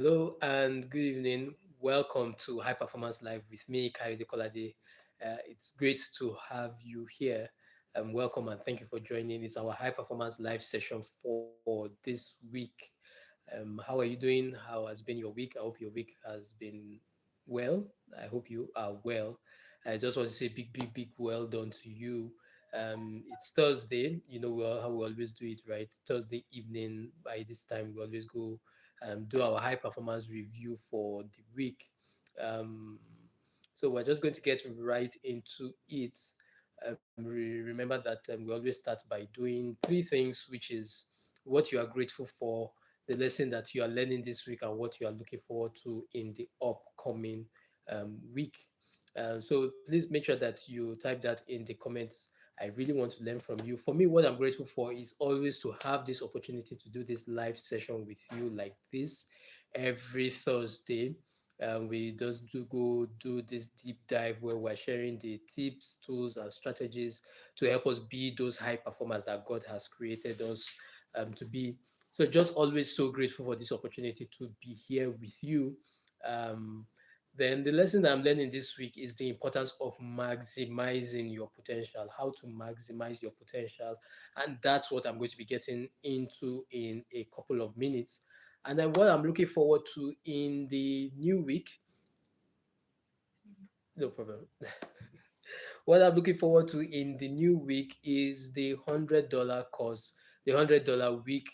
Hello and good evening. Welcome to High Performance Live with me, Kaide Kolade. It's great to have you here. Welcome and thank you for joining. It's our High Performance Live session for this week. How are you doing? How has been your week? I hope your week has been well. I hope you are well. I just want to say big well done to you. It's Thursday. You know how we always do it, right? Thursday evening. By this time, we always go do our high performance review for the week. Um, so we're just going to get right into it. Remember that we always start by doing three things, which is what you are grateful for, the lesson that you are learning this week, and what you are looking forward to in the upcoming week. So please make sure that you type that in the comments. I really want to learn from you. For me, what I'm grateful for is always to have this opportunity to do this live session with you like this every Thursday. We just do go do this deep dive where we're sharing the tips, tools, and strategies to help us be those high performers that God has created us to be. So, just always so grateful for this opportunity to be here with you. Um, then the lesson that I'm learning this week is the importance of maximizing your potential, how to maximize your potential. And that's what I'm going to be getting into in a couple of minutes. And then what I'm looking forward to in the new week, no problem. What I'm looking forward to in the new week is the $100 course, the $100 week,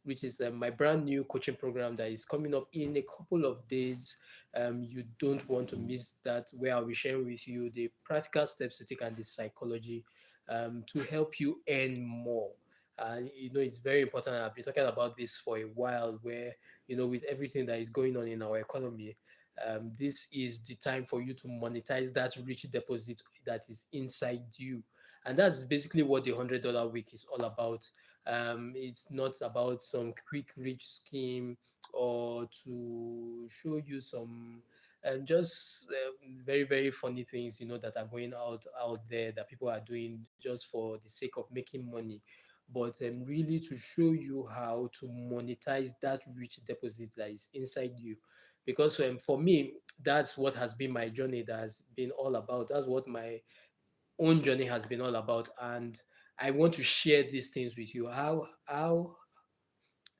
which is my brand new coaching program that is coming up in a couple of days. You don't want to miss that, where I'll be sharing with you the practical steps to take and the psychology to help you earn more. It's very important. I've been talking about this for a while, where, with everything that is going on in our economy, this is the time for you to monetize that rich deposit that is inside you. And that's basically what the $100 week is all about. It's not about some quick rich scheme or to show you some just very funny things, that are going out there that people are doing just for the sake of making money, but really to show you how to monetize that rich deposit that is inside you. Because for me, that's what has been my journey, that has been all about. That's what my own journey has been all about. And I want to share these things with you. How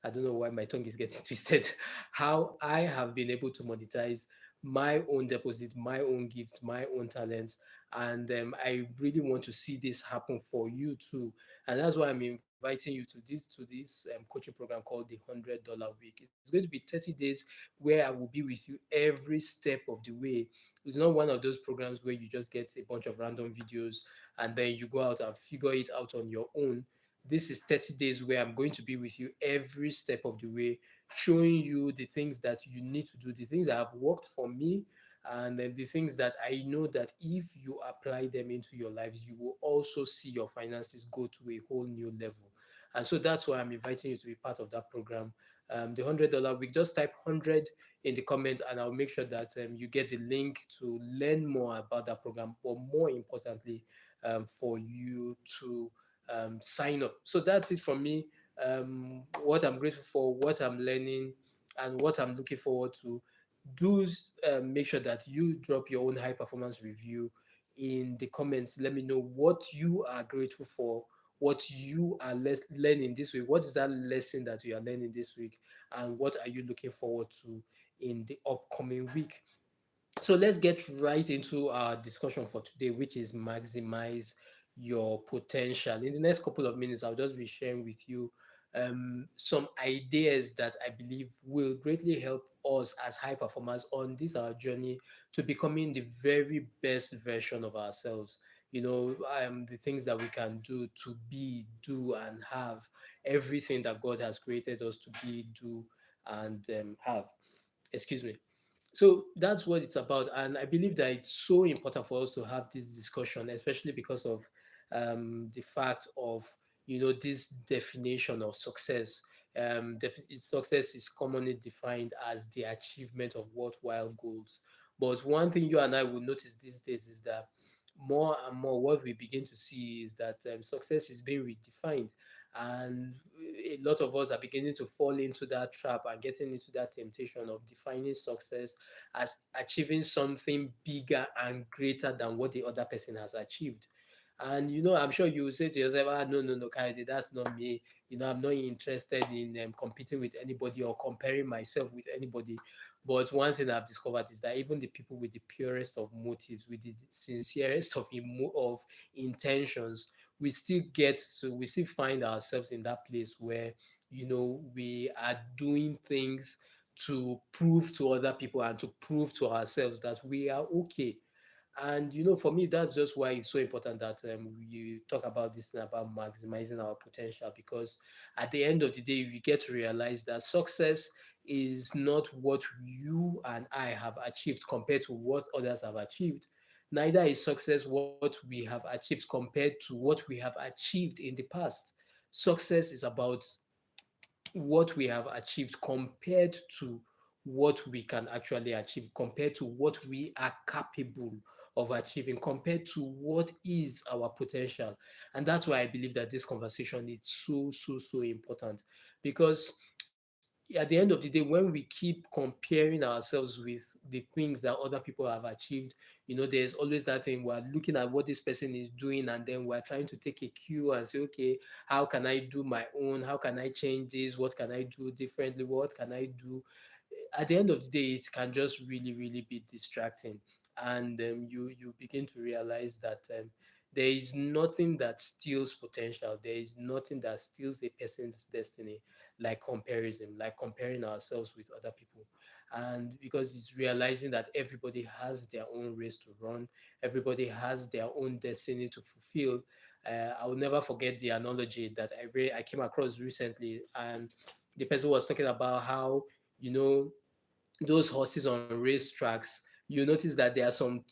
I don't know why my tongue is getting twisted. How I have been able to monetize my own deposit, my own gifts, my own talents, and I really want to see this happen for you too. And that's why I'm inviting you to this coaching program called the $100 week. It's going to be 30 days where I will be with you every step of the way. It's not one of those programs where you just get a bunch of random videos and then you go out and figure it out on your own. This is 30 days where I'm going to be with you every step of the way, showing you the things that you need to do, the things that have worked for me, and then the things that I know that if you apply them into your lives, you will also see your finances go to a whole new level. And so that's why I'm inviting you to be part of that program. The $100 week, just type 100 in the comments, and I'll make sure that you get the link to learn more about that program, but more importantly, for you to sign up. So that's it from me. What I'm grateful for, what I'm learning, and what I'm looking forward to. Do make sure that you drop your own high performance review in the comments. Let me know what you are grateful for, what you are learning this week. What is that lesson that you are learning this week, and what are you looking forward to in the upcoming week? So let's get right into our discussion for today, which is maximize your potential. In the next couple of minutes, I'll just be sharing with you some ideas that I believe will greatly help us as high performers on this our journey to becoming the very best version of ourselves. The things that we can do to be, do, and have everything that God has created us to be, do, and have. Excuse me. So that's what it's about. And I believe that it's so important for us to have this discussion, especially because of the fact of, this definition of success. Success is commonly defined as the achievement of worthwhile goals. But one thing you and I will notice these days is that more and more what we begin to see is that success is being redefined. And a lot of us are beginning to fall into that trap and getting into that temptation of defining success as achieving something bigger and greater than what the other person has achieved. And I'm sure you will say to yourself, no, no, no, Kayode, that's not me. I'm not interested in competing with anybody or comparing myself with anybody. But one thing I've discovered is that even the people with the purest of motives, with the sincerest of intentions, we still find ourselves in that place where we are doing things to prove to other people and to prove to ourselves that we are okay. And for me, that's just why it's so important that you talk about this thing about maximizing our potential, because at the end of the day, we get to realize that success is not what you and I have achieved compared to what others have achieved. Neither is success what we have achieved compared to what we have achieved in the past. Success is about what we have achieved compared to what we can actually achieve, compared to what we are capable of achieving, compared to what is our potential. And that's why I believe that this conversation is so, so, so important, because at the end of the day, when we keep comparing ourselves with the things that other people have achieved, there's always that thing, we're looking at what this person is doing, and then we're trying to take a cue and say, okay, how can I do my own? How can I change this? What can I do differently? What can I do? At the end of the day, it can just really, really be distracting. And you begin to realize that there is nothing that steals potential. There is nothing that steals a person's destiny like comparison, like comparing ourselves with other people. And because it's realizing that everybody has their own race to run, everybody has their own destiny to fulfill. I will never forget the analogy that I came across recently, and the person was talking about how you know those horses on race tracks, you notice that there are some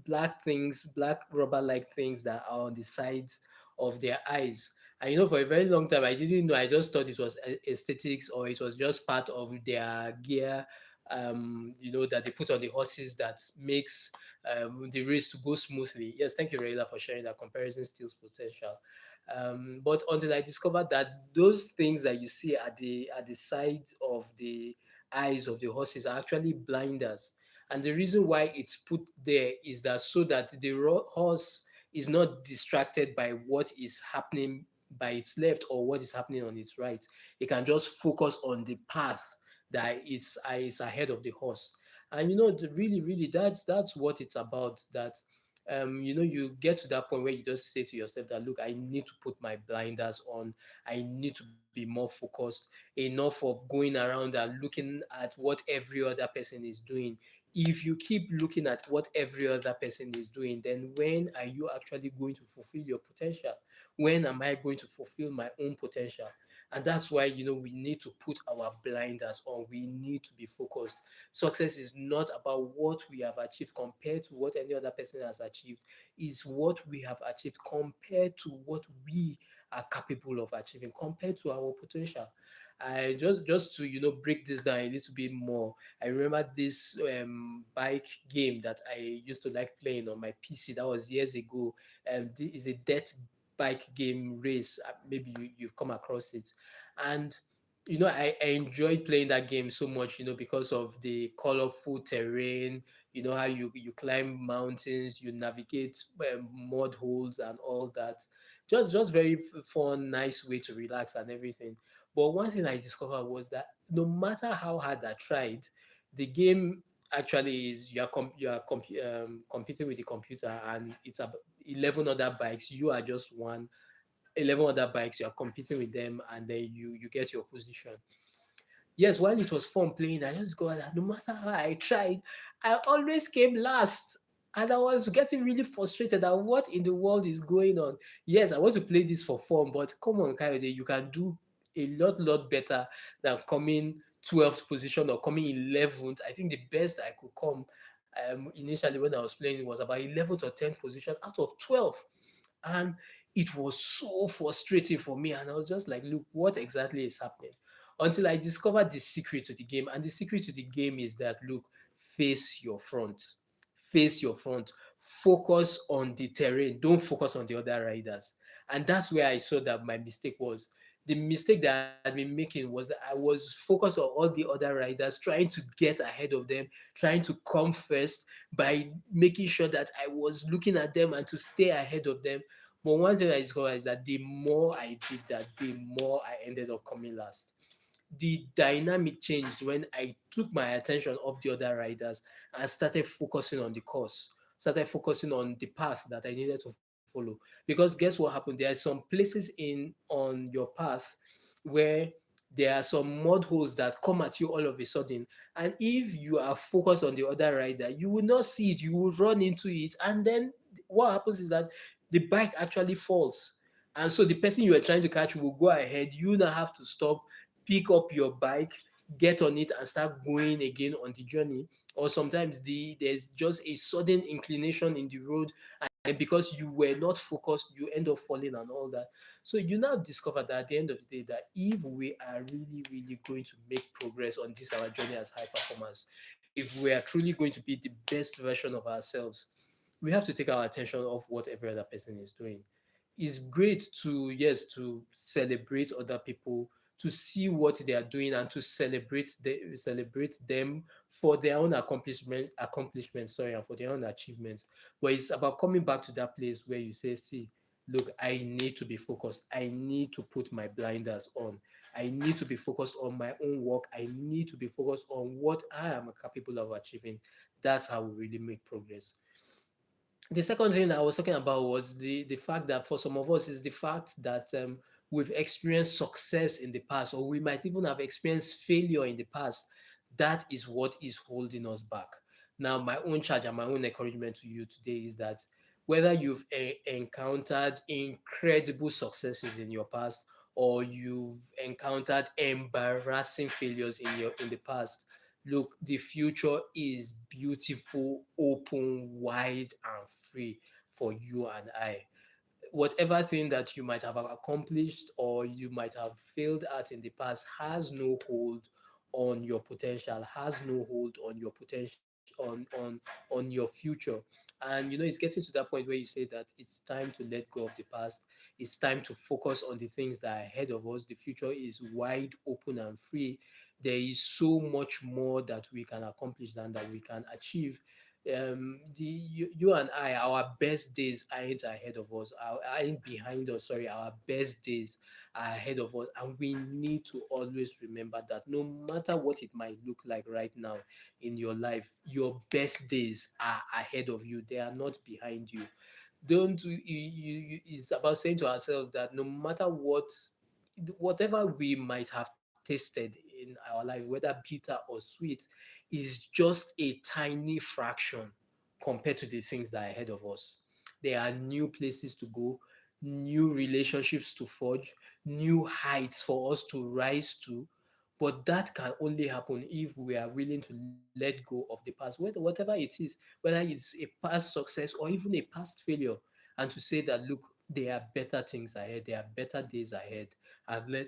black things, black rubber like things that are on the sides of their eyes. And for a very long time, I didn't know. I just thought it was aesthetics, or it was just part of their gear, that they put on the horses that makes the race to go smoothly. Yes, thank you, Raila, for sharing that. Comparison steals potential. But until I discovered that those things that you see at the sides of the eyes of the horses are actually blinders. And the reason why it's put there is that so that the horse is not distracted by what is happening by its left or what is happening on its right. It can just focus on the path that is ahead of the horse. And really, really, that's what it's about. That you get to that point where you just say to yourself that, look, I need to put my blinders on. I need to be more focused, enough of going around and looking at what every other person is doing. If you keep looking at what every other person is doing, then when are you actually going to fulfill your potential? When am I going to fulfill my own potential? And that's why we need to put our blinders on. We need to be focused. Success is not about what we have achieved compared to what any other person has achieved. It's what we have achieved compared to what we are capable of achieving, compared to our potential. I just to break this down a little bit more. I remember this bike game that I used to like playing on my PC. That was years ago. Is a dirt bike game race. Maybe you've come across it, and I enjoyed playing that game so much. Because of the colorful terrain. How you climb mountains, you navigate mud holes and all that. Just very fun, nice way to relax and everything. But one thing I discovered was that no matter how hard I tried, the game actually is competing with the computer, and it's about 11 other bikes. You are just one. 11 other bikes, you are competing with them, and then you get your position. Yes, while it was fun playing, I just got that no matter how I tried, I always came last. And I was getting really frustrated at what in the world is going on. Yes, I want to play this for fun, but come on, Kayode, you can do a lot better than coming 12th position or coming 11th. I think the best I could come initially when I was playing was about 11th or 10th position out of 12. And it was so frustrating for me. And I was just like, look, what exactly is happening? Until I discovered the secret to the game. And the secret to the game is that, look, face your front. Face your front. Focus on the terrain. Don't focus on the other riders. And that's where I saw that my mistake was. The mistake that I had been making was that I was focused on all the other riders, trying to get ahead of them, trying to come first by making sure that I was looking at them and to stay ahead of them. But one thing I discovered is that the more I did that, the more I ended up coming last. The dynamic changed when I took my attention off the other riders and started focusing on the course, started focusing on the path that I needed to follow. Because guess what happened? There are some places in on your path where there are some mud holes that come at you all of a sudden. And if you are focused on the other rider, you will not see it, you will run into it. And then what happens is that the bike actually falls. And so the person you are trying to catch will go ahead. You now have to stop, pick up your bike, get on it, and start going again on the journey. Or sometimes there's just a sudden inclination in the road, and because you were not focused, you end up falling and all that. So you now discover that at the end of the day, that if we are really, really going to make progress on this our journey as high performers, if we are truly going to be the best version of ourselves, we have to take our attention off what every other person is doing. It's great to, yes, to celebrate other people, to see what they are doing, and to celebrate them for their own accomplishment, sorry, and for their own achievements. But it's about coming back to that place where you say, see, look, I need to be focused. I need to put my blinders on. I need to be focused on my own work. I need to be focused on what I am capable of achieving. That's how we really make progress. The second thing that I was talking about was the fact that for some of us is the fact that we've experienced success in the past, or we might even have experienced failure in the past. That is what is holding us back. Now, my own charge and my own encouragement to you today is that whether you've encountered incredible successes in your past, or you've encountered embarrassing failures in the past, look, the future is beautiful, open, wide, and free for you and I. Whatever thing that you might have accomplished or you might have failed at in the past has no hold on your potential, has no hold on your potential, on your future. And it's getting to that point where you say that it's time to let go of the past. It's time to focus on the things that are ahead of us. The future is wide open and free. There is so much more that we can accomplish than that we can achieve. You and I, our best days aren't ahead of us, aren't behind us. Sorry, our best days are ahead of us, and we need to always remember that no matter what it might look like right now in your life, your best days are ahead of you. They are not behind you. Don't it's about saying to ourselves that no matter whatever we might have tasted in our life, whether bitter or sweet, is just a tiny fraction compared to the things that are ahead of us. There are new places to go, new relationships to forge, new heights for us to rise to. But that can only happen if we are willing to let go of the past, whatever it is, whether it's a past success or even a past failure, and to say that, look, there are better things ahead, there are better days ahead, and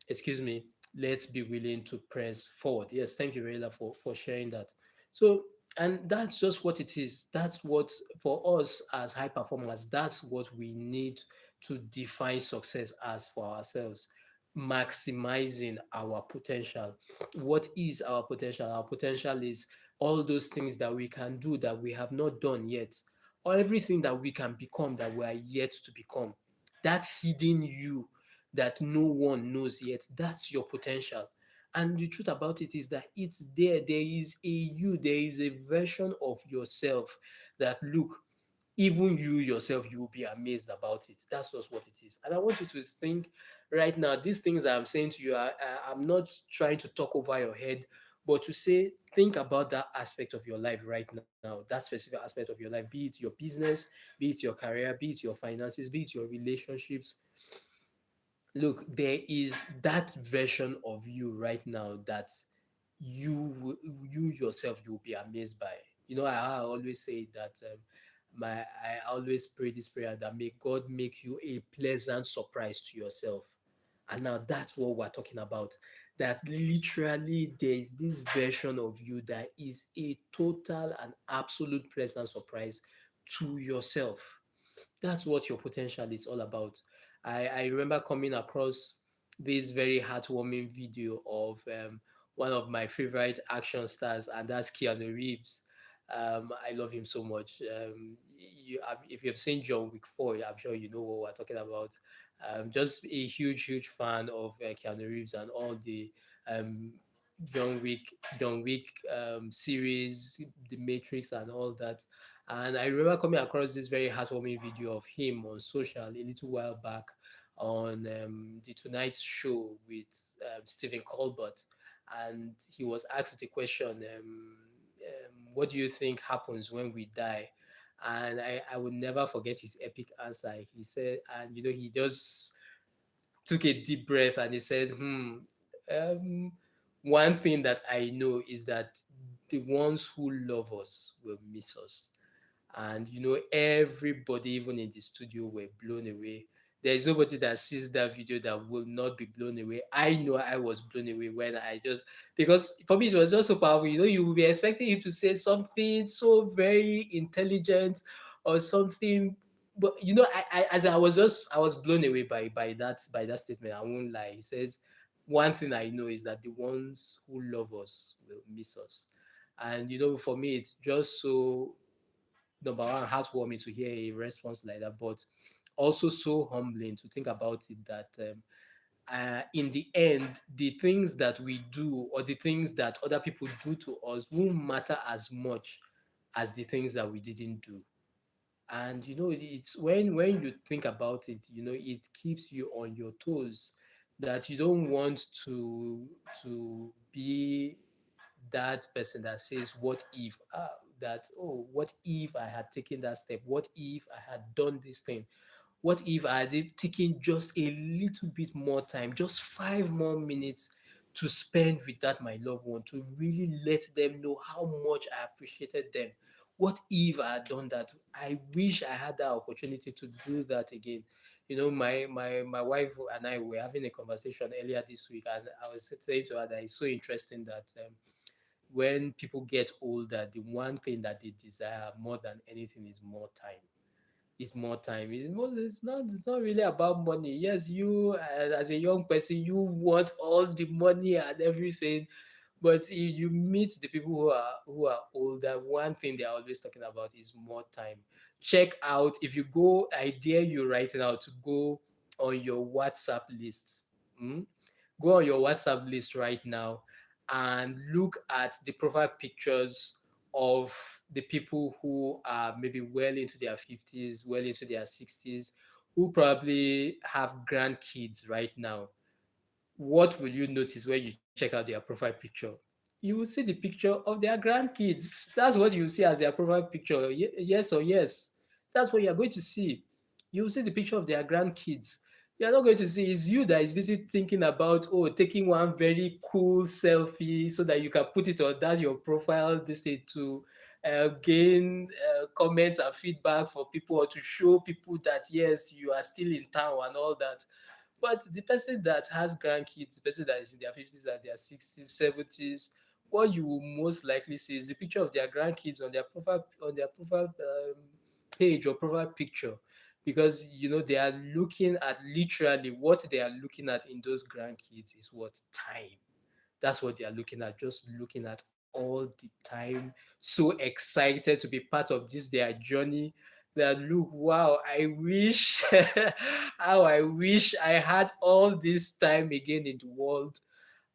excuse me, let's be willing to press forward. Yes, thank you, Rayla, for sharing that. So, and that's just what it is. That's what, for us as high performers, that's what we need to define success as for ourselves. Maximizing our potential. What is our potential? Our potential is all those things that we can do that we have not done yet, or everything that we can become that we are yet to become. That hidden you that no one knows yet. That's your potential. And the truth about it is that it's there. There is a you, there is a version of yourself that, look, even you yourself, you will be amazed about it. That's just what it is. And I want you to think right now, these things I'm saying to you, I'm not trying to talk over your head, but to say, think about that aspect of your life right now, that specific aspect of your life, be it your business, be it your career, be it your finances, be it your relationships. Look, there is that version of you right now that you yourself, you'll be amazed by. I always say that I always pray this prayer that may God make you a pleasant surprise to yourself. And now that's what we're talking about. That literally there is this version of you that is a total and absolute pleasant surprise to yourself. That's what your potential is all about. I remember coming across this very heartwarming video of one of my favorite action stars, and that's Keanu Reeves. I love him so much. If you've seen John Wick 4, I'm sure you know what we're talking about. Just a huge fan of Keanu Reeves and all the um, John Wick, series, The Matrix, and all that. And I remember coming across this very heartwarming video of him on social a little while back on the Tonight Show with Stephen Colbert, and he was asked the question, "What do you think happens when we die?" And I would never forget his epic answer. He said, and he just took a deep breath and he said, um, one thing that I know is that the ones who love us will miss us. And everybody, even in the studio, were blown away. There is nobody that sees that video that will not be blown away. I know I was blown away when I just, because for me it was just so powerful. You will be expecting him to say something so very intelligent or something, but as I was blown away by that statement. I won't lie. He says, one thing I know is that the ones who love us will miss us. And for me, it's just so, number one, heartwarming to hear a response like that, but also so humbling to think about it that in the end, the things that we do or the things that other people do to us won't matter as much as the things that we didn't do. And it's when you think about it, it keeps you on your toes, that you don't want to be that person that says, what if, that, oh, what if I had taken that step, what if I had done this thing, what if I had taken just a little bit more time, just 5 more minutes to spend with that my loved one, to really let them know how much I appreciated them. What if I had done that? I wish I had that opportunity to do that again. My wife and I were having a conversation earlier this week, and I was saying to her that it's so interesting that when people get older, the one thing that they desire more than anything is more time. It's more time. It's not really about money. Yes, you, as a young person, you want all the money and everything, but you meet the people who are older. One thing they're always talking about is more time. Check out, if you go, I dare you right now to go on your WhatsApp list. mm, Go on your WhatsApp list right now and look at the profile pictures of the people who are maybe well into their 50s, well into their 60s, who probably have grandkids right now. What will you notice when you check out their profile picture? You will see the picture of their grandkids. That's what you see as their profile picture. Yes or yes. That's what you're going to see. You will see the picture of their grandkids. You're not going to see, it's you that is busy thinking about, oh, taking one very cool selfie so that you can put it on that your profile, this thing, to gain comments and feedback for people, or to show people that yes, you are still in town and all that. But the person that has grandkids, the person that is in their 50s and their 60s, 70s, what you will most likely see is the picture of their grandkids on their profile page or profile picture, because they are looking at, literally what they are looking at in those grandkids is what? Time. That's what they are looking at, just looking at all the time, so excited to be part of this their journey, that look, wow, I wish how I wish I had all this time again in the world.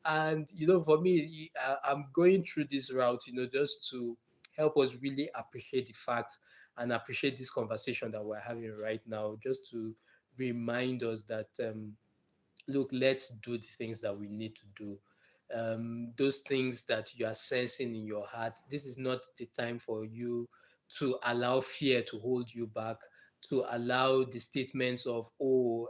And for me, I'm going through this route, just to help us really appreciate the fact and appreciate this conversation that we're having right now, just to remind us that look, let's do the things that we need to do. Those things that you are sensing in your heart, this is not the time for you to allow fear to hold you back, to allow the statements of, oh,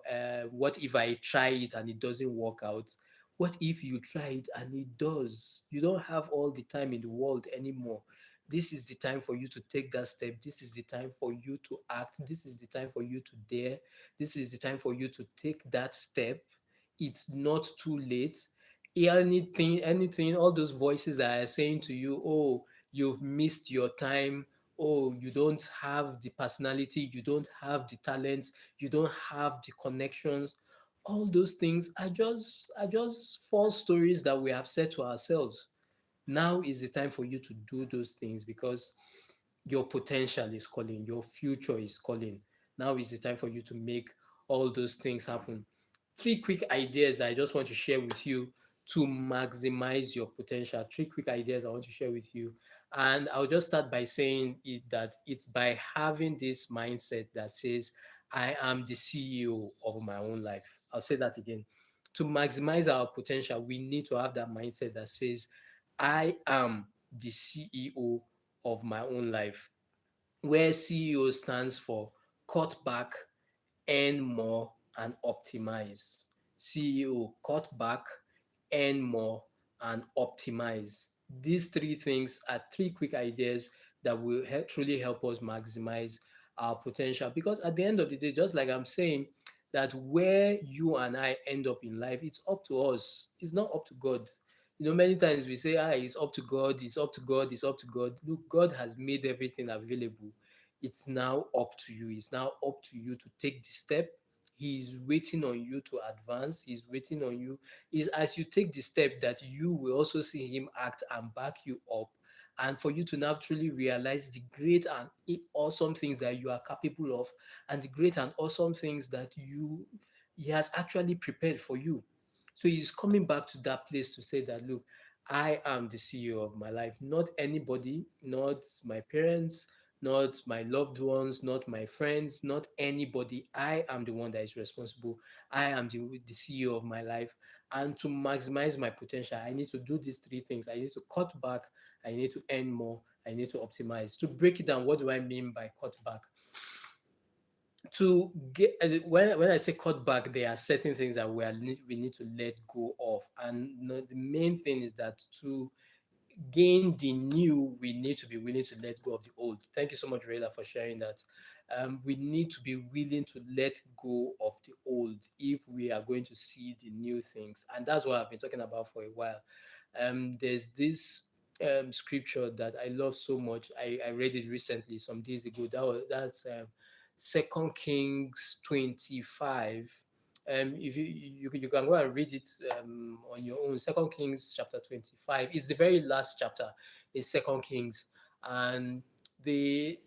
what if I try it and it doesn't work out? What if you try it and it does? You don't have all the time in the world anymore. This is the time for you to take that step. This is the time for you to act. This is the time for you to dare. This is the time for you to take that step. It's not too late. Anything, all those voices that are saying to you, oh, you've missed your time, oh, you don't have the personality, you don't have the talents, you don't have the connections. All those things are just false stories that we have said to ourselves. Now is the time for you to do those things because your potential is calling, your future is calling. Now is the time for you to make all those things happen. Three quick ideas that I just want to share with you to maximize your potential. Three quick ideas I want to share with you. And I'll just start by saying that it's by having this mindset that says, I am the CEO of my own life. I'll say that again. To maximize our potential, we need to have that mindset that says, I am the CEO of my own life, where CEO stands for cut back, earn more, and optimize. CEO, cut back, earn more, and optimize. These three things are three quick ideas that will truly help us maximize our potential. Because at the end of the day, just like I'm saying, that where you and I end up in life, it's up to us. It's not up to God. Many times we say, it's up to God, it's up to God, it's up to God. Look, God has made everything available. It's now up to you. It's now up to you to take the step. He's waiting on you to advance. He's waiting on you. Is as you take the step that you will also see him act and back you up, and for you to now truly realize the great and awesome things that you are capable of, and the great and awesome things that he has actually prepared for you. So he's coming back to that place to say that, look, I am the CEO of my life, not anybody, not my parents, not my loved ones, not my friends, not anybody. I am the one that is responsible. I am the CEO of my life. And to maximize my potential, I need to do these three things. I need to cut back, I need to earn more, I need to optimize. To break it down, what do I mean by cut back? To get when I say cut back, there are certain things that we need to let go of. And the main thing is that to gain the new, we need to be willing to let go of the old. Thank you so much, Rayla, for sharing that. We need to be willing to let go of the old if we are going to see the new things. And that's what I've been talking about for a while. There's this scripture that I love so much. I read it recently, some days ago. That's Second Kings 25. If you can go and read it on your own. Second Kings chapter 25 is the very last chapter in Second Kings, and the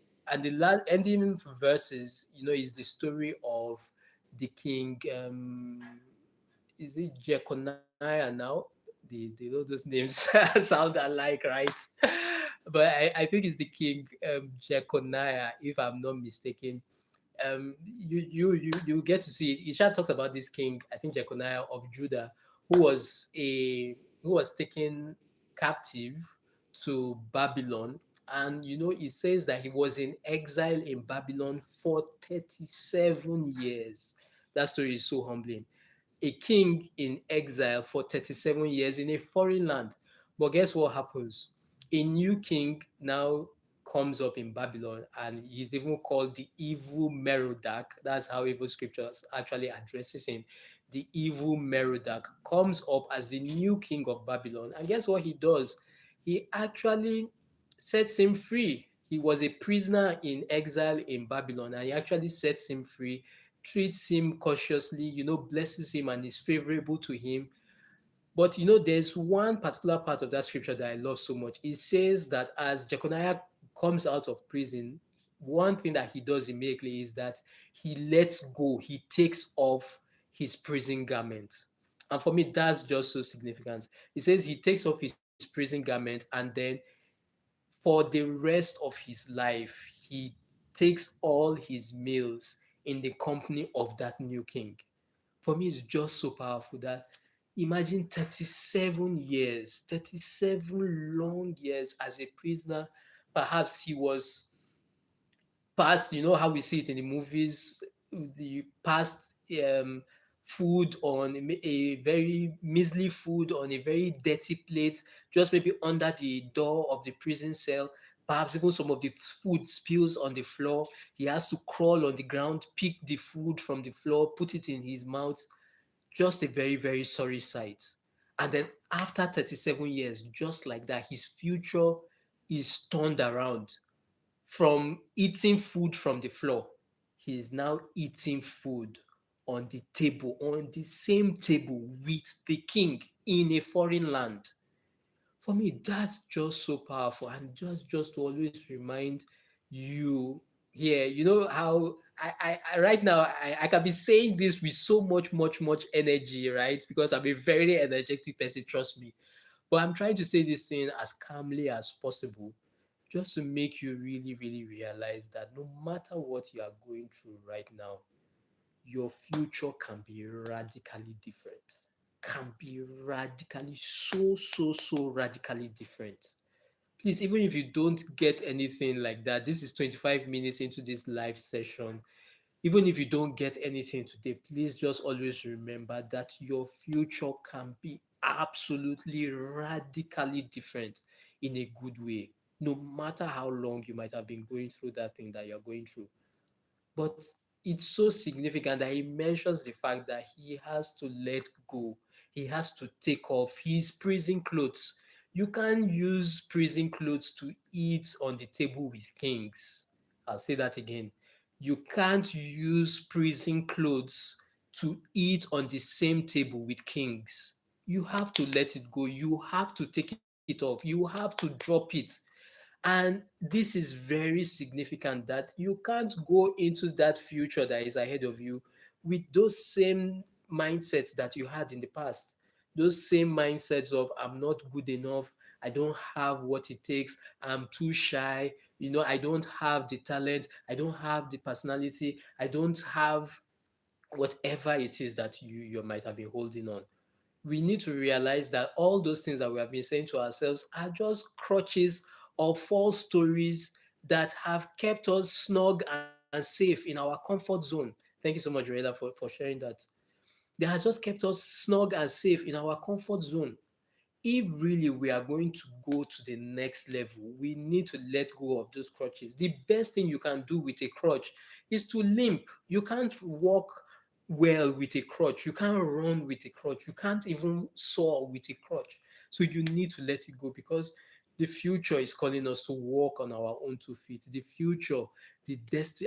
the last ending verses, is the story of the king. Is it Jeconiah now? The all those names sound alike, right? But I think it's the king Jeconiah, if I'm not mistaken. You get to see it. Isha talks about this king, I think Jeconiah of Judah, who was taken captive to Babylon. And it says that he was in exile in Babylon for 37 years. That story is so humbling. A king in exile for 37 years in a foreign land. But guess what happens? A new king now comes up in Babylon, and he's even called the evil Merodach. That's how evil scriptures actually addresses him. The evil Merodach comes up as the new king of Babylon. And guess what he does? He actually sets him free. He was a prisoner in exile in Babylon, and he actually sets him free, treats him cautiously, blesses him and is favorable to him. But there's one particular part of that scripture that I love so much. It says that as Jeconiah comes out of prison, one thing that he does immediately is that he lets go, he takes off his prison garment. And for me, that's just so significant. It says he takes off his prison garment, and then for the rest of his life, he takes all his meals in the company of that new king. For me, it's just so powerful that imagine 37 years, 37 long years as a prisoner. Perhaps he was past, how we see it in the movies, the past um, food on a very measly food on a very dirty plate, just maybe under the door of the prison cell. Perhaps even some of the food spills on the floor. He has to crawl on the ground, pick the food from the floor, put it in his mouth. Just a very, very sorry sight. And then after 37 years, just like that, his future is turned around from eating food from the floor, he is now eating food on the table, on the same table with the king in a foreign land. For me, that's just so powerful, and just to always remind you here, you know how I right now I can be saying this with so much energy, right? Because I'm a very energetic person, trust me. But I'm trying to say this thing as calmly as possible, just to make you really realize that no matter what you are going through right now, your future can be radically different. Can be radically, so radically different. Please, even if you don't get anything like that, this is 25 minutes into this live session. Even if you don't get anything today, please just always remember that your future can be absolutely radically different in a good way, no matter how long you might have been going through that thing that you're going through. But it's so significant that he mentions the fact that he has to let go. He has to take off his prison clothes. You can't use prison clothes to eat on the table with kings. I'll say that again. You can't use prison clothes to eat on the same table with kings. You have to let it go. You have to take it off. You have to drop it. And this is very significant that you can't go into that future that is ahead of you with those same mindsets that you had in the past. Those same mindsets of I'm not good enough, I don't have what it takes, I'm too shy, I don't have the talent, I don't have the personality, I don't have whatever it is that you might have been holding on. We need to realize that all those things that we have been saying to ourselves are just crutches or false stories that have kept us snug and safe in our comfort zone. Thank you so much, Reda, for sharing that. That has just kept us snug and safe in our comfort zone. If really we are going to go to the next level, we need to let go of those crutches. The best thing you can do with a crutch is to limp. You can't walk well with a crutch. You can't run with a crutch. You can't even soar with a crutch. So you need to let it go because the future is calling us to walk on our own 2 feet. The future,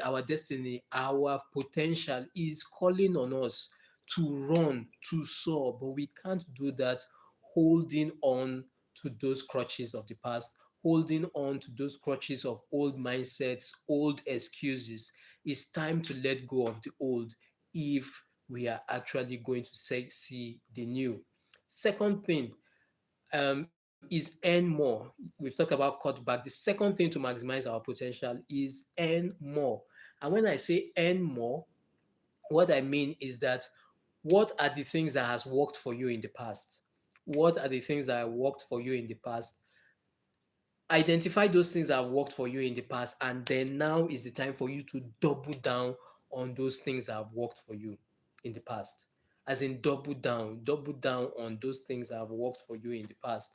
our destiny, our potential is calling on us to run, to soar, but we can't do that holding on to those crutches of the past, holding on to those crutches of old mindsets, old excuses. It's time to let go of the old if we are actually going to see the new. Second thing is earn more. We've talked about cutback. The second thing to maximize our potential is earn more. And when I say earn more, what I mean is that what are the things that has worked for you in the past? What are the things that have worked for you in the past? Identify those things that have worked for you in the past, and then now is the time for you to double down on those things that have worked for you in the past. As in double down on those things that have worked for you in the past.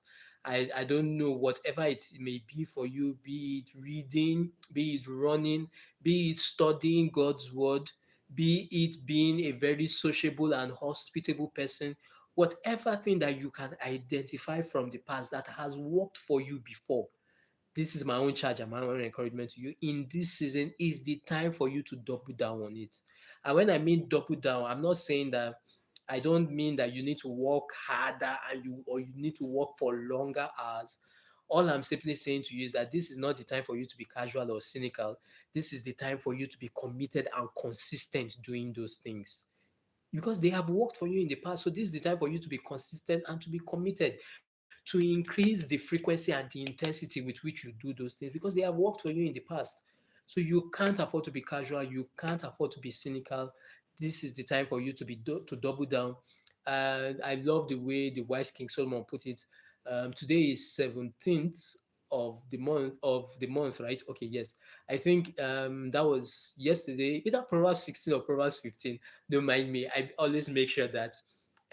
I don't know, whatever it may be for you, be it reading, be it running, be it studying God's word, be it being a very sociable and hospitable person, whatever thing that you can identify from the past that has worked for you before, this is my own charge and my own encouragement to you. In this season is the time for you to double down on it. And when I mean double down, I'm not saying that, I don't mean that you need to work harder or you need to work for longer hours. All I'm simply saying to you is that this is not the time for you to be casual or cynical. This is the time for you to be committed and consistent doing those things because they have worked for you in the past. So this is the time for you to be consistent and to be committed to increase the frequency and the intensity with which you do those things because they have worked for you in the past. So you can't afford to be casual. You can't afford to be cynical. This is the time for you to to double down. And I love the way the wise King Solomon put it. Today is 17th of the month, right? Okay, yes. I think that was yesterday, either Proverbs 16 or Proverbs 15. Don't mind me. I always make sure that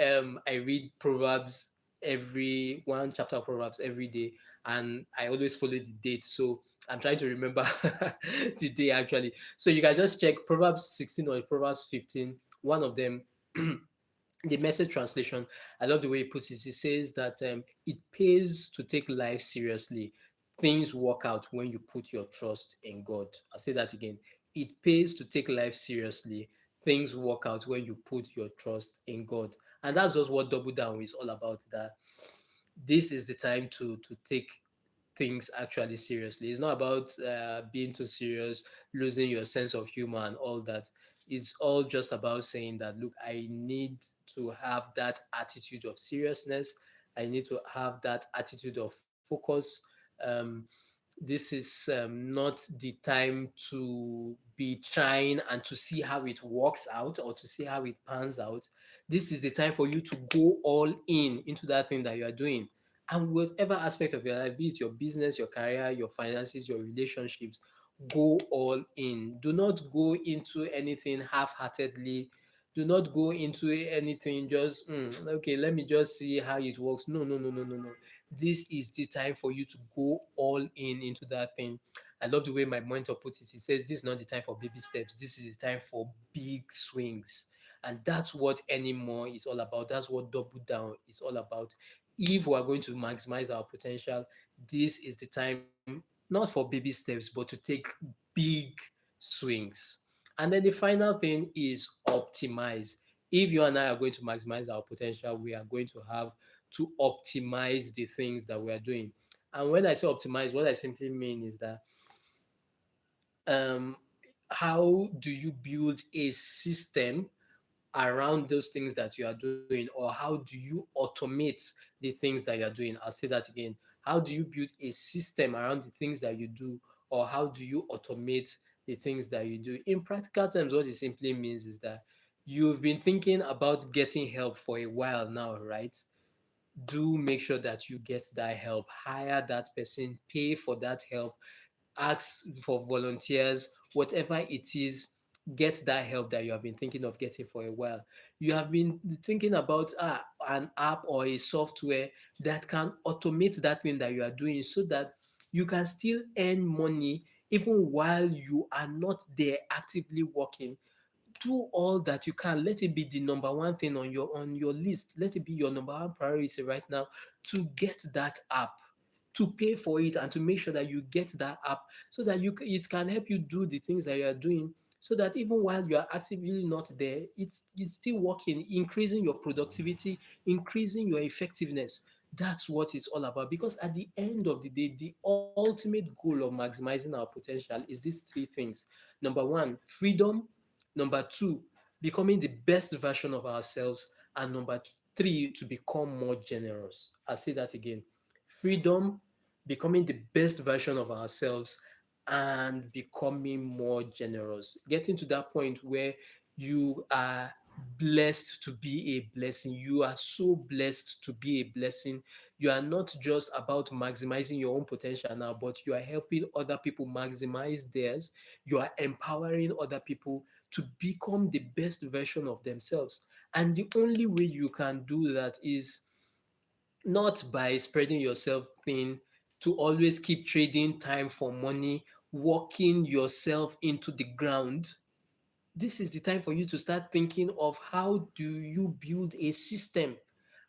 I read Proverbs every one chapter of Proverbs every day, and I always follow the date. So I'm trying to remember the day actually. So you can just check Proverbs 16 or Proverbs 15, one of them. The message translation, I love the way it puts it. It says that it pays to take life seriously. things work out when you put your trust in God. I'll say that again. It pays to take life seriously. Things work out when you put your trust in God. And that's just what Double Down is all about. That this is the time to take things actually seriously. It's not about being too serious, losing your sense of humor and all that. It's all just about saying that, look, I need to have that attitude of seriousness. I need to have that attitude of focus. Um, this is not the time to be trying and to see how it works out or to see how it pans out. This is the time for you to go all in into that thing that you are doing. And whatever aspect of your life, be it your business, your career, your finances, your relationships, go all in. Do not go into anything half-heartedly. Do not go into anything just okay, let me just see how it works. No, no, no, no, no, no. This is the time for you to go all in into that thing. I love the way my mentor puts it. He says this is not the time for baby steps. This is the time for big swings. And that's what anymore is all about. That's what double down is all about. If we are going to maximize our potential, this is the time not for baby steps, but to take big swings. And then the final thing is optimize. If you and I are going to maximize our potential, we are going to have to optimize the things that we are doing. And when I say optimize, what I simply mean is that um, how do you build a system around those things that you are doing, or how do you automate the things that you are doing? I'll say that again. How do you build a system around the things that you do, or how do you automate the things that you do? In practical terms, what it simply means is that you've been thinking about getting help for a while now, right? Do make sure that you get that help. Hire that person, pay for that help, ask for volunteers, whatever it is, get that help that you have been thinking of getting for a while. You have been thinking about an app or a software that can automate that thing that you are doing so that you can still earn money even while you are not there actively working. Do all that you can. Let it be the number one thing on your list. Let it be your number one priority right now to get that app, to pay for it, and to make sure that you get that app so that it can help you do the things that you are doing, so that even while you are actively not there, it's still working, increasing your productivity, increasing your effectiveness. That's what it's all about, because at the end of the day, the ultimate goal of maximizing our potential is these three things. Number one, freedom. Number two, becoming the best version of ourselves. And number three, to become more generous. I'll say that again. Freedom, becoming the best version of ourselves, and becoming more generous. Getting to that point where you are blessed to be a blessing. You are so blessed to be a blessing. You are not just about maximizing your own potential now, but you are helping other people maximize theirs. You are empowering other people to become the best version of themselves. And the only way you can do that is not by spreading yourself thin, to always keep trading time for money, working yourself into the ground. This is the time for you to start thinking of how do you build a system?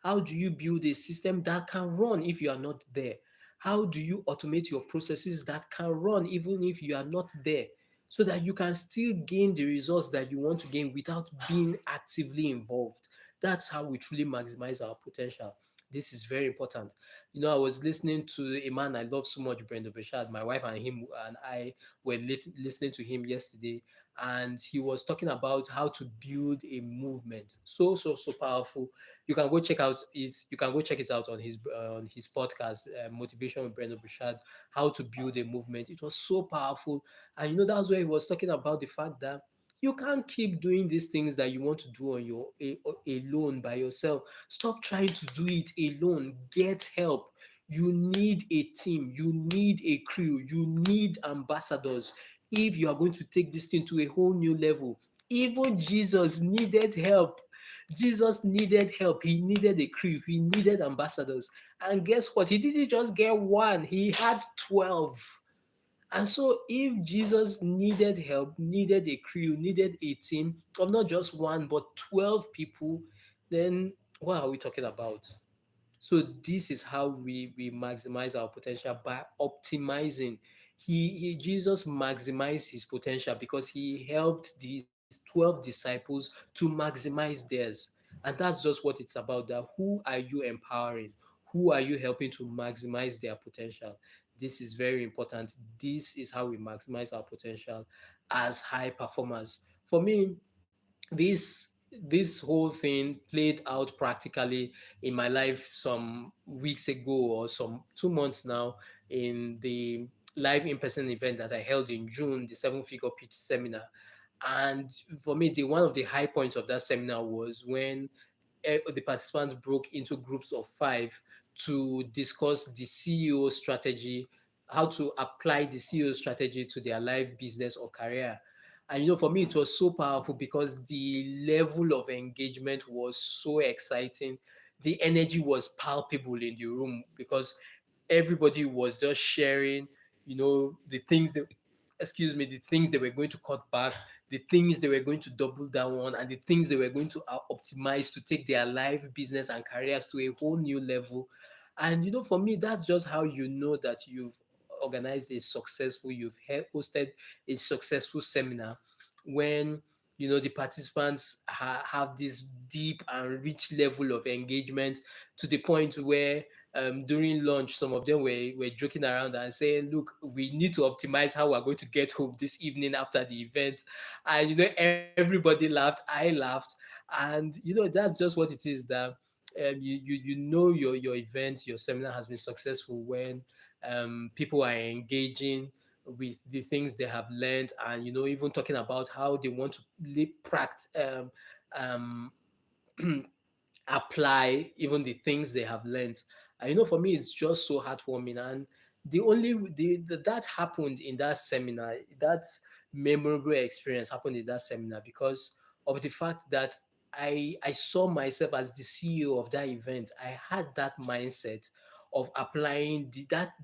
How do you build a system that can run if you are not there? How do you automate your processes that can run even if you are not there? So that you can still gain the results that you want to gain without being actively involved. That's how we truly maximize our potential. This is very important. You know, I was listening to a man I love so much, Brenda Bashad. My wife and him and I were listening to him yesterday, and he was talking about how to build a movement. So powerful. You can go check out it. You can go check it out on his podcast, Motivation with Brandon Bouchard. How to build a movement. It was so powerful, and you know that's where he was talking about the fact that you can't keep doing these things that you want to do on alone by yourself. Stop trying to do it alone. Get help. You need a team. You need a crew. You need ambassadors if you are going to take this thing to a whole new level. Even Jesus needed help. Jesus needed help. He needed a crew. He needed ambassadors. And guess what? He didn't just get one, he had 12. And so, if Jesus needed help, needed a crew, needed a team of not just one, but 12 people, then what are we talking about? So this is how we maximize our potential, by optimizing. Jesus maximized his potential because he helped these 12 disciples to maximize theirs. And that's just what it's about. That who are you empowering? Who are you helping to maximize their potential? This is very important. This is how we maximize our potential as high performers. For me, this whole thing played out practically in my life some weeks ago, or some 2 months now, in the live in-person event that I held in June, the Seven Figure Pitch Seminar. And for me, the one of the high points of that seminar was when the participants broke into groups of five to discuss the CEO strategy, how to apply the CEO strategy to their life, business, or career. And for me, it was so powerful because the level of engagement was so exciting. The energy was palpable in the room because everybody was just sharing, the things that, excuse me, the things they were going to cut back, the things they were going to double down on, and the things they were going to optimize to take their life, business, and careers to a whole new level. And for me, that's just how you know that you've organized a successful, you've hosted a successful seminar, when the participants have this deep and rich level of engagement, to the point where during lunch, some of them were joking around and saying, look, we need to optimize how we're going to get home this evening after the event. And everybody laughed, I laughed. And that's just what it is, that your event, your seminar has been successful when people are engaging with the things they have learned, and even talking about how they want to practice, apply even the things they have learned. And for me, it's just so heartwarming. And that happened in that seminar. That memorable experience happened in that seminar because of the fact that I saw myself as the CEO of that event. I had that mindset of applying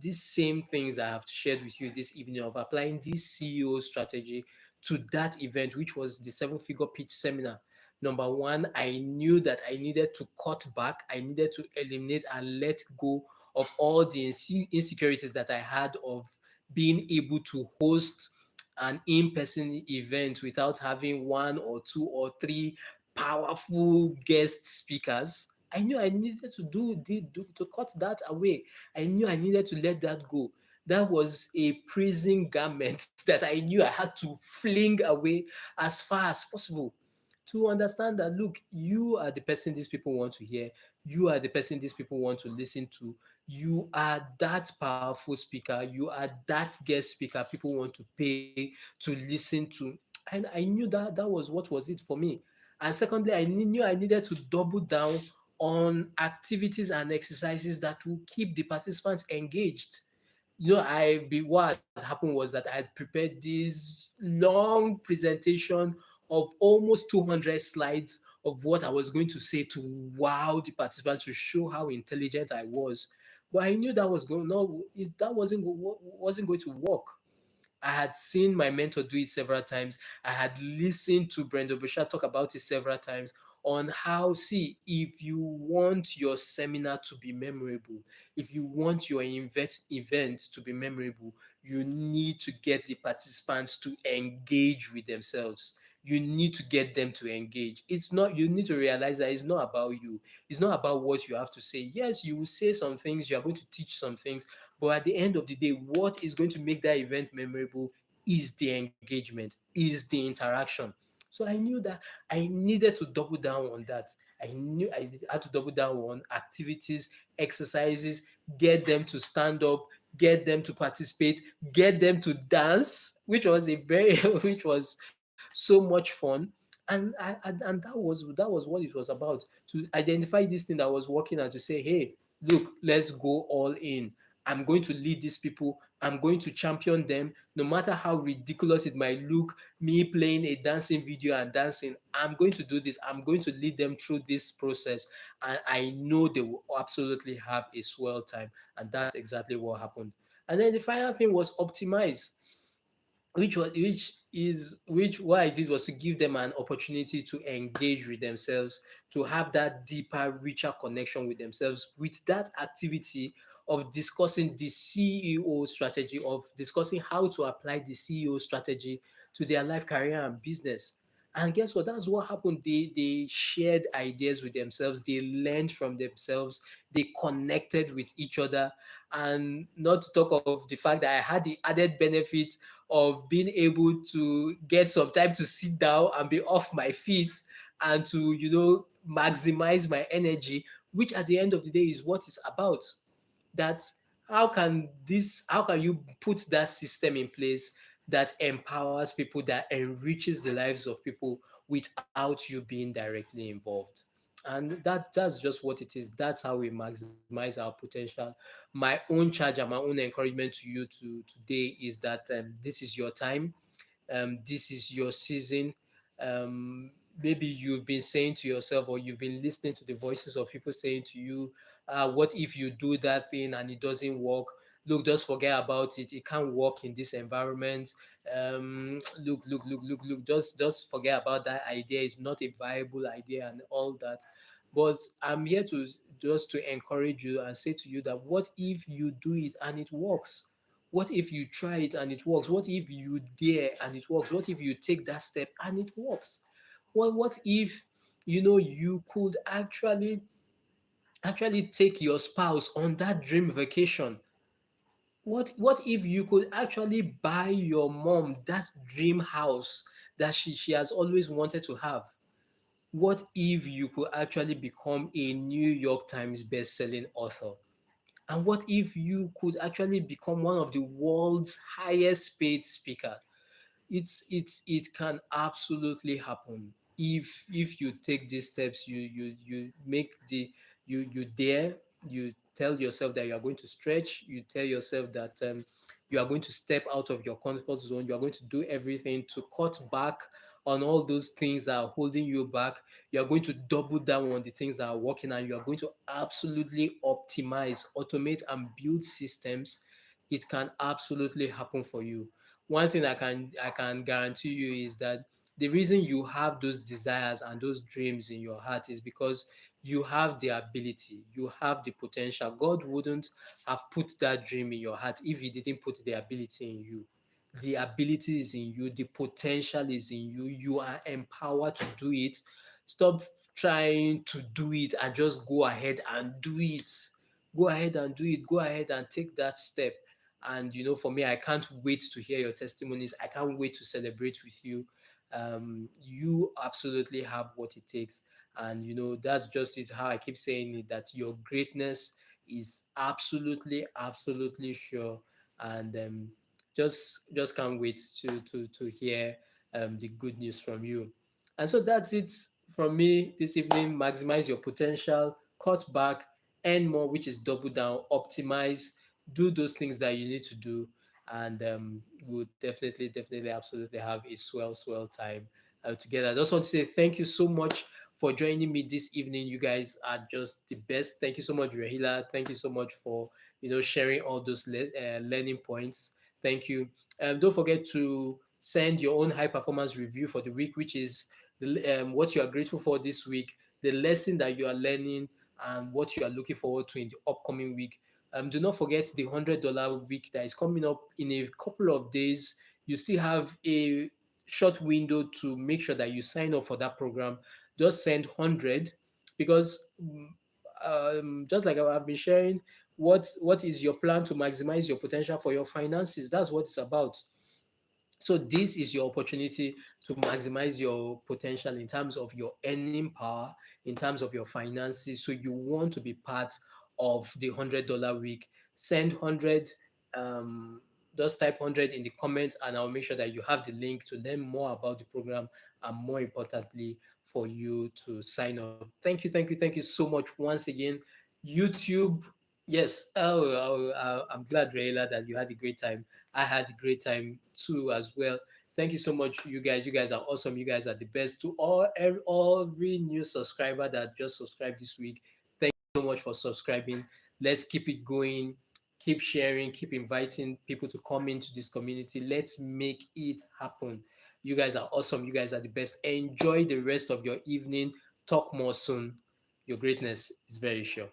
these same things I have shared with you this evening, of applying this CEO strategy to that event, which was the Seven Figure Pitch Seminar. Number one, I knew that I needed to cut back, I needed to eliminate and let go of all the insecurities that I had of being able to host an in-person event without having one or two or three powerful guest speakers. I knew I needed to to cut that away. I knew I needed to let that go. That was a prison garment that I knew I had to fling away as far as possible, to understand that, look, you are the person these people want to hear, you are the person these people want to listen to, you are that powerful speaker, you are that guest speaker people want to pay to listen to. And I knew that that was what was it for me. And secondly, I knew I needed to double down on activities and exercises that will keep the participants engaged. What had happened was that I had prepared this long presentation of almost 200 slides of what I was going to say to wow the participants, to show how intelligent I was. But I knew that was going no, that wasn't going to work. I had seen my mentor do it several times. I had listened to Brenda Bouchard talk about it several times, on how, see, if you want your seminar to be memorable, if you want your event to be memorable, you need to get the participants to engage with themselves. You need to get them to engage. It's not, you need to realize that it's not about you. It's not about what you have to say. Yes, you will say some things, you are going to teach some things, but at the end of the day, what is going to make that event memorable is the engagement, is the interaction. So I knew that I needed to double down on that. I knew I had to double down on activities, exercises, get them to stand up, get them to participate, get them to dance, which was a very, which was so much fun. And that was what it was about, to identify this thing that was working and to say, hey, look, let's go all in. I'm going to lead these people. I'm going to champion them. No matter how ridiculous it might look, me playing a dancing video and dancing, I'm going to do this. I'm going to lead them through this process. And I know they will absolutely have a swell time. And that's exactly what happened. And then the final thing was optimize. which what I did was to give them an opportunity to engage with themselves, to have that deeper, richer connection with themselves with that activity of discussing the CEO strategy, of discussing how to apply the CEO strategy to their life, career, and business. And guess what? That's what happened. They shared ideas with themselves, they learned from themselves, they connected with each other. And not to talk of the fact that I had the added benefit of being able to get some time to sit down and be off my feet and to, maximize my energy, which at the end of the day is what it's about. That how can you put that system in place that empowers people, that enriches the lives of people without you being directly involved? And that's just what it is. That's how we maximize our potential. My own charge and my own encouragement to you today is that this is your time. This is your season. Maybe you've been saying to yourself, or you've been listening to the voices of people saying to you, what if you do that thing and it doesn't work? Look, just forget about it. It can't work in this environment. Look. Just forget about that idea. It's not a viable idea and all that. But I'm here to just to encourage you and say to you that what if you do it and it works? What if you try it and it works? What if you dare and it works? What if you take that step and it works? What if you could actually take your spouse on that dream vacation? What if you could actually buy your mom that dream house that she has always wanted to have? What if you could actually become a New York Times best-selling author? And what if you could actually become one of the world's highest paid speakers? It can absolutely happen if you take these steps. You make the you dare, you tell yourself that you are going to stretch, you tell yourself that you are going to step out of your comfort zone, you are going to do everything to cut back on all those things that are holding you back. You are going to double down on the things that are working, and you are going to absolutely optimize, automate, and build systems. It can absolutely happen for you. One thing I can guarantee you is that the reason you have those desires and those dreams in your heart is because you have the ability, you have the potential. God wouldn't have put that dream in your heart if He didn't put the ability in you. The ability is in you, the potential is in you. You are empowered to do it. Stop trying to do it and just go ahead and do it. Go ahead and do it. Go ahead and take that step. And for me, I can't wait to hear your testimonies. I can't wait to celebrate with you. You absolutely have what it takes. And that's just it. How I keep saying it, that your greatness is absolutely sure. And just can't wait to hear the good news from you. And so that's it from me this evening. Maximize your potential, cut back, earn more, which is double down, optimize, do those things that you need to do, and we'll definitely, absolutely have a swell time together. I just want to say thank you so much for joining me this evening. You guys are just the best. Thank you so much, Rahila. Thank you so much for sharing all those learning points. Thank you. Don't forget to send your own high performance review for the week, which is what you are grateful for this week, the lesson that you are learning, and what you are looking forward to in the upcoming week. Do not forget the $100 week that is coming up in a couple of days. You still have a short window to make sure that you sign up for that program. Just send 100, because just like I've been sharing, what is your plan to maximize your potential for your finances? That's what it's about. So this is your opportunity to maximize your potential in terms of your earning power, in terms of your finances. So you want to be part of the $100 week. Send 100. Um, just type 100 in the comments, and I'll make sure that you have the link to learn more about the program, and more importantly, for you to sign up. Thank you so much once again. YouTube, yes. I'm glad, Rayla, that you had a great time. I had a great time too as well. Thank you so much, you guys. You guys are awesome. You guys are the best. To every new subscriber that just subscribed this week, thank you so much for subscribing. Let's keep it going. Keep sharing, keep inviting people to come into this community. Let's make it happen. You guys are awesome. You guys are the best. Enjoy the rest of your evening. Talk more soon. Your greatness is very sure.